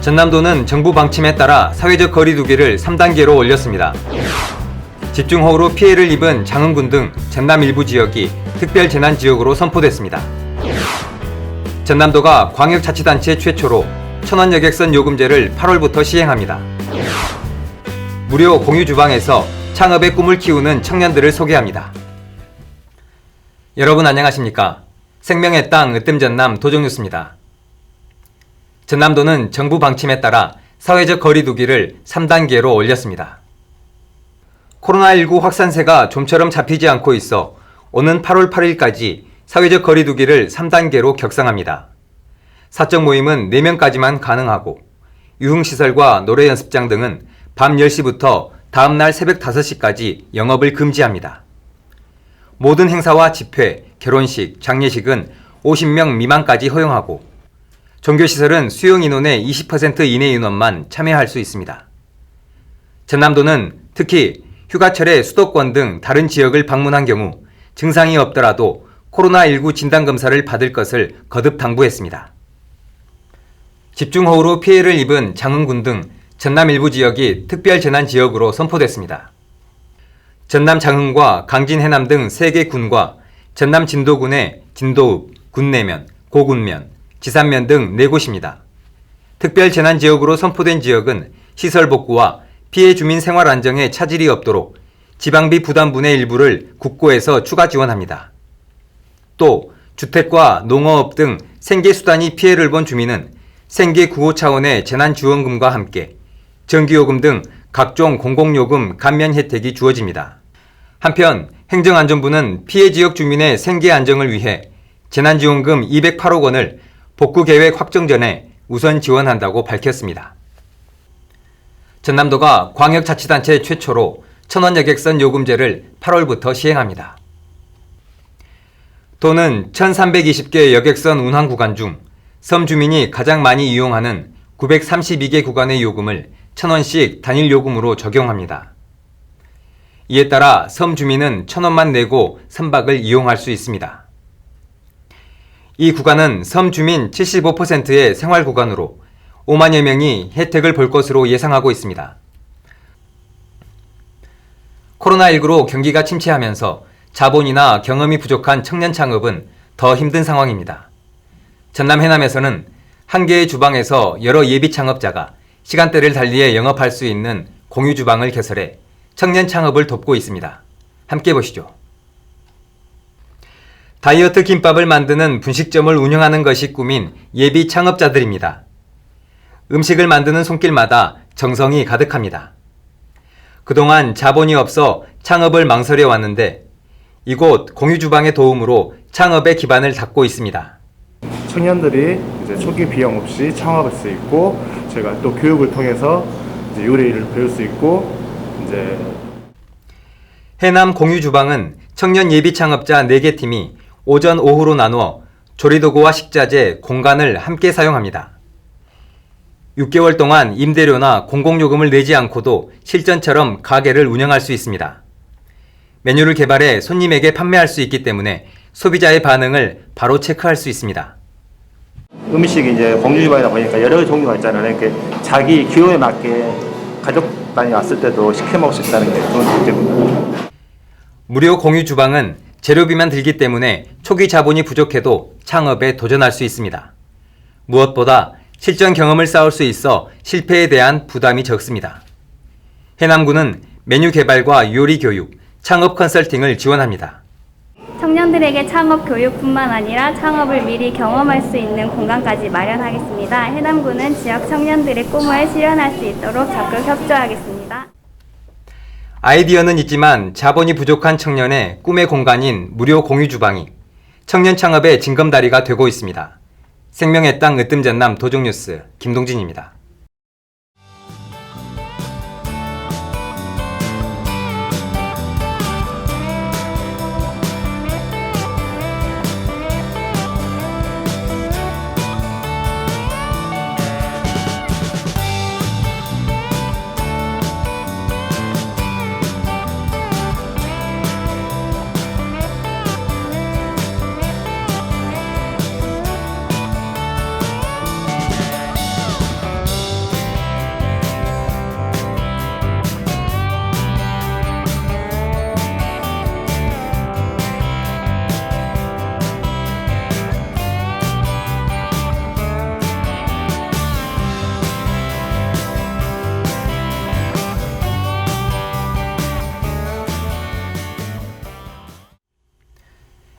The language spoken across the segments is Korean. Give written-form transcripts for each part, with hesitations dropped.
전남도는 정부 방침에 따라 사회적 거리 두기를 3단계로 올렸습니다. 집중호우로 피해를 입은 장흥군 등 전남 일부 지역이 특별재난지역으로 선포됐습니다. 전남도가 광역자치단체 최초로 천원 여객선 요금제를 8월부터 시행합니다. 무료 공유주방에서 창업의 꿈을 키우는 청년들을 소개합니다. 여러분 안녕하십니까? 생명의 땅 으뜸전남 도정뉴스입니다. 전남도는 정부 방침에 따라 사회적 거리 두기를 3단계로 올렸습니다. 코로나19 확산세가 좀처럼 잡히지 않고 있어 오는 8월 8일까지 사회적 거리 두기를 3단계로 격상합니다. 사적 모임은 4명까지만 가능하고 유흥시설과 노래 연습장 등은 밤 10시부터 다음날 새벽 5시까지 영업을 금지합니다. 모든 행사와 집회, 결혼식, 장례식은 50명 미만까지 허용하고 종교시설은 수용 인원의 20% 이내 인원만 참여할 수 있습니다. 전남도는 특히 휴가철에 수도권 등 다른 지역을 방문한 경우 증상이 없더라도 코로나19 진단검사를 받을 것을 거듭 당부했습니다. 집중호우로 피해를 입은 장흥군 등 전남 일부 지역이 특별재난지역으로 선포됐습니다. 전남 장흥과 강진 해남 등 3개 군과 전남 진도군의 진도읍, 군내면, 고군면, 지산면 등 4곳입니다. 특별재난지역으로 선포된 지역은 시설 복구와 피해 주민 생활 안정에 차질이 없도록 지방비 부담분의 일부를 국고에서 추가 지원합니다. 또 주택과 농어업 등 생계수단이 피해를 본 주민은 생계 구호 차원의 재난지원금과 함께 전기요금 등 각종 공공요금 감면 혜택이 주어집니다. 한편 행정안전부는 피해 지역 주민의 생계 안정을 위해 재난지원금 208억 원을 복구계획 확정 전에 우선 지원한다고 밝혔습니다. 전남도가 광역자치단체 최초로 천원 여객선 요금제를 8월부터 시행합니다. 도는 1320개 여객선 운항 구간 중 섬 주민이 가장 많이 이용하는 932개 구간의 요금을 1,000원씩 단일 요금으로 적용합니다. 이에 따라 섬 주민은 1,000원만 내고 선박을 이용할 수 있습니다. 이 구간은 섬 주민 75%의 생활 구간으로 5만여 명이 혜택을 볼 것으로 예상하고 있습니다. 코로나19로 경기가 침체하면서 자본이나 경험이 부족한 청년 창업은 더 힘든 상황입니다. 전남 해남에서는 한 개의 주방에서 여러 예비 창업자가 시간대를 달리해 영업할 수 있는 공유 주방을 개설해 청년 창업을 돕고 있습니다. 함께 보시죠. 다이어트 김밥을 만드는 분식점을 운영하는 것이 꿈인 예비 창업자들입니다. 음식을 만드는 손길마다 정성이 가득합니다. 그동안 자본이 없어 창업을 망설여 왔는데 이곳 공유주방의 도움으로 창업의 기반을 닦고 있습니다. 청년들이 이제 초기 비용 없이 창업할 수 있고 저희가 또 교육을 통해서 이제 요리를 배울 수 있고 이제 해남 공유주방은 청년 예비 창업자 4개 팀이 오전, 오후로 나누어 조리도구와 식자재, 공간을 함께 사용합니다. 6개월 동안 임대료나 공공요금을 내지 않고도 실전처럼 가게를 운영할 수 있습니다. 메뉴를 개발해 손님에게 판매할 수 있기 때문에 소비자의 반응을 바로 체크할 수 있습니다. 음식이 이제 공유주방이다 보니까 여러 종류가 있잖아요. 이렇게 자기 기호에 맞게 가족 단위 왔을 때도 시켜 먹을 수 있다는 게 좋은 점입니다. 무료 공유주방은 재료비만 들기 때문에 초기 자본이 부족해도 창업에 도전할 수 있습니다. 무엇보다 실전 경험을 쌓을 수 있어 실패에 대한 부담이 적습니다. 해남군은 메뉴 개발과 요리 교육, 창업 컨설팅을 지원합니다. 청년들에게 창업 교육뿐만 아니라 창업을 미리 경험할 수 있는 공간까지 마련하겠습니다. 해남군은 지역 청년들의 꿈을 실현할 수 있도록 적극 협조하겠습니다. 아이디어는 있지만 자본이 부족한 청년의 꿈의 공간인 무료 공유주방이 청년 창업의 징검다리가 되고 있습니다. 생명의 땅 으뜸전남 도정뉴스 김동진입니다.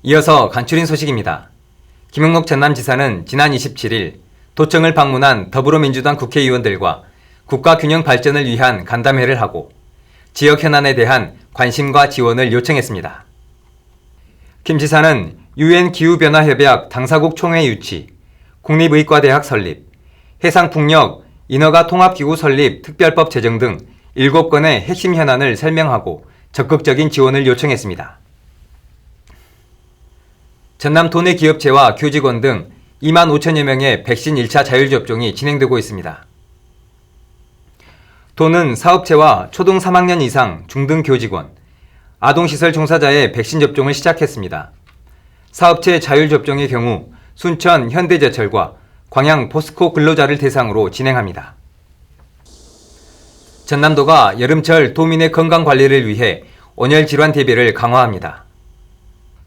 이어서 간추린 소식입니다. 김영록 전남지사는 지난 27일 도청을 방문한 더불어민주당 국회의원들과 국가균형 발전을 위한 간담회를 하고 지역 현안에 대한 관심과 지원을 요청했습니다. 김 지사는 UN 기후변화협약 당사국 총회 유치, 국립의과대학 설립, 해상풍력, 인허가 통합기구 설립 특별법 제정 등 7건의 핵심 현안을 설명하고 적극적인 지원을 요청했습니다. 전남 도내 기업체와 교직원 등 2만 5천여 명의 백신 1차 자율접종이 진행되고 있습니다. 도는 사업체와 초등 3학년 이상 중등 교직원, 아동시설 종사자의 백신 접종을 시작했습니다. 사업체 자율접종의 경우 순천 현대제철과 광양 포스코 근로자를 대상으로 진행합니다. 전남도가 여름철 도민의 건강관리를 위해 온열 질환 대비를 강화합니다.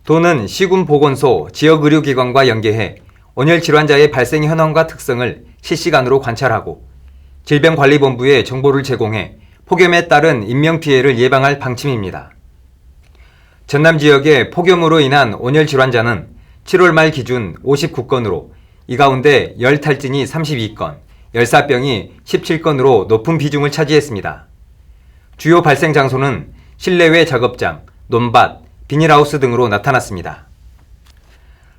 도는 시군보건소, 지역의료기관과 연계해 온열 질환자의 발생 현황과 특성을 실시간으로 관찰하고 질병관리본부에 정보를 제공해 폭염에 따른 인명피해를 예방할 방침입니다. 전남 지역의 폭염으로 인한 온열 질환자는 7월 말 기준 59건으로 이 가운데 열 탈진이 32건, 열사병이 17건으로 높은 비중을 차지했습니다. 주요 발생 장소는 실내외 작업장, 논밭, 비닐하우스 등으로 나타났습니다.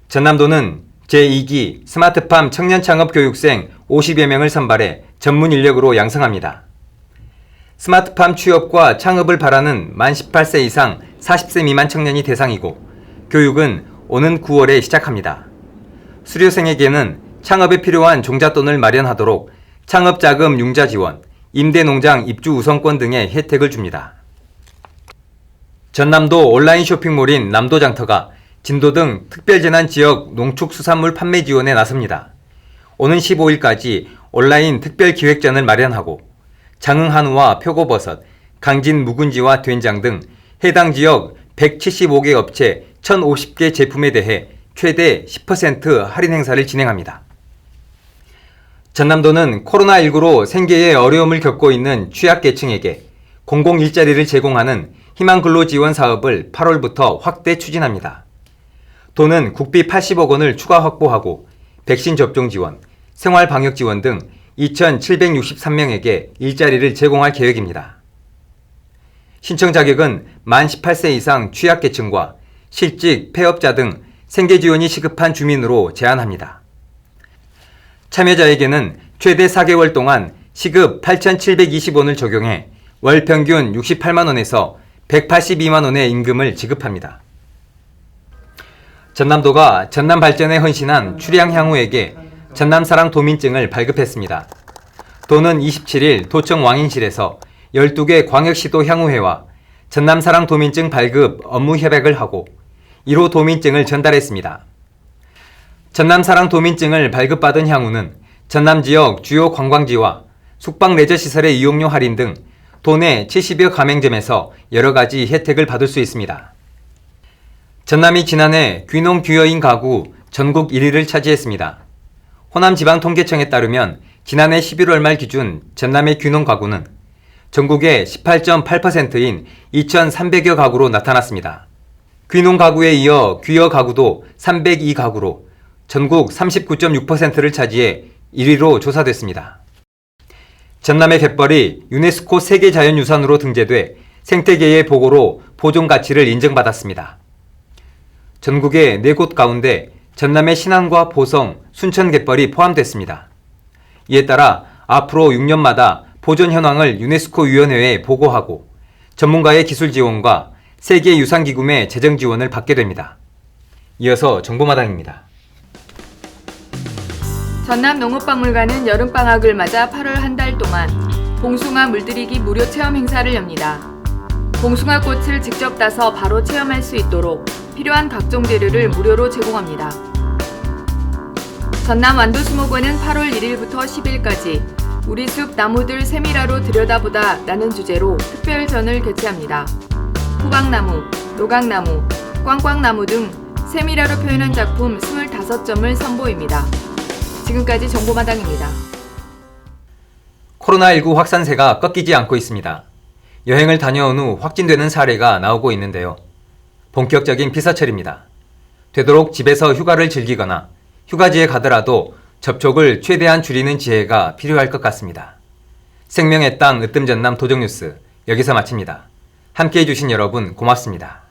전남도는 제2기 스마트팜 청년창업교육생 50여 명을 선발해 전문 인력으로 양성합니다. 스마트팜 취업과 창업을 바라는 만 18세 이상 40세 미만 청년이 대상이고 교육은 오는 9월에 시작합니다. 수료생에게는 창업에 필요한 종잣돈을 마련하도록 창업자금 융자 지원, 임대농장 입주 우선권 등의 혜택을 줍니다. 전남도 온라인 쇼핑몰인 남도장터가 진도 등 특별재난 지역 농축수산물 판매 지원에 나섭니다. 오는 15일까지 온라인 특별기획전을 마련하고 장흥 한우와 표고버섯, 강진 묵은지와 된장 등 해당 지역 175개 업체 1,050개 제품에 대해 최대 10% 할인 행사를 진행합니다. 전남도는 코로나19로 생계에 어려움을 겪고 있는 취약계층에게 공공 일자리를 제공하는 희망근로지원 사업을 8월부터 확대 추진합니다. 도는 국비 80억 원을 추가 확보하고 백신 접종 지원, 생활방역 지원 등 2,763명에게 일자리를 제공할 계획입니다. 신청 자격은 만 18세 이상 취약계층과 실직, 폐업자 등 생계지원이 시급한 주민으로 제한합니다. 참여자에게는 최대 4개월 동안 시급 8,720원을 적용해 월 평균 68만 원에서 182만 원의 임금을 지급합니다. 전남도가 전남 발전에 헌신한 추량 향후에게 전남사랑 도민증을 발급했습니다. 도는 27일 도청 왕인실에서 12개 광역시도 향후회와 전남사랑 도민증 발급 업무 협약을 하고 1호 도민증을 전달했습니다. 전남사랑 도민증을 발급받은 향후는 전남 지역 주요 관광지와 숙박 레저시설의 이용료 할인 등 도내 70여 가맹점에서 여러 가지 혜택을 받을 수 있습니다. 전남이 지난해 귀농 귀여인 가구 전국 1위를 차지했습니다. 호남지방통계청에 따르면 지난해 11월 말 기준 전남의 귀농 가구는 전국의 18.8%인 2,300여 가구로 나타났습니다. 귀농 가구에 이어 귀여 가구도 302가구로 전국 39.6%를 차지해 1위로 조사됐습니다. 전남의 갯벌이 유네스코 세계자연유산으로 등재돼 생태계의 보고로 보존 가치를 인정받았습니다. 전국의 4곳 가운데 전남의 신안과 보성, 순천 갯벌이 포함됐습니다. 이에 따라 앞으로 6년마다 보존 현황을 유네스코 위원회에 보고하고 전문가의 기술 지원과 세계유산기금의 재정 지원을 받게 됩니다. 이어서 정보마당입니다. 전남 농업박물관은 여름방학을 맞아 8월 한 달 동안 봉숭아 물들이기 무료 체험 행사를 엽니다. 봉숭아 꽃을 직접 따서 바로 체험할 수 있도록 필요한 각종 재료를 무료로 제공합니다. 전남 완도수목원은 8월 1일부터 10일까지 우리 숲 나무들 세밀하로 들여다보다 라는 주제로 특별전을 개최합니다. 호박나무, 노각나무, 꽝꽝나무 등 세밀하로 표현한 작품 25점을 선보입니다. 지금까지 정보마당입니다. 코로나19 확산세가 꺾이지 않고 있습니다. 여행을 다녀온 후 확진되는 사례가 나오고 있는데요. 본격적인 피서철입니다. 되도록 집에서 휴가를 즐기거나 휴가지에 가더라도 접촉을 최대한 줄이는 지혜가 필요할 것 같습니다. 생명의 땅 으뜸전남 도정뉴스 여기서 마칩니다. 함께해 주신 여러분 고맙습니다.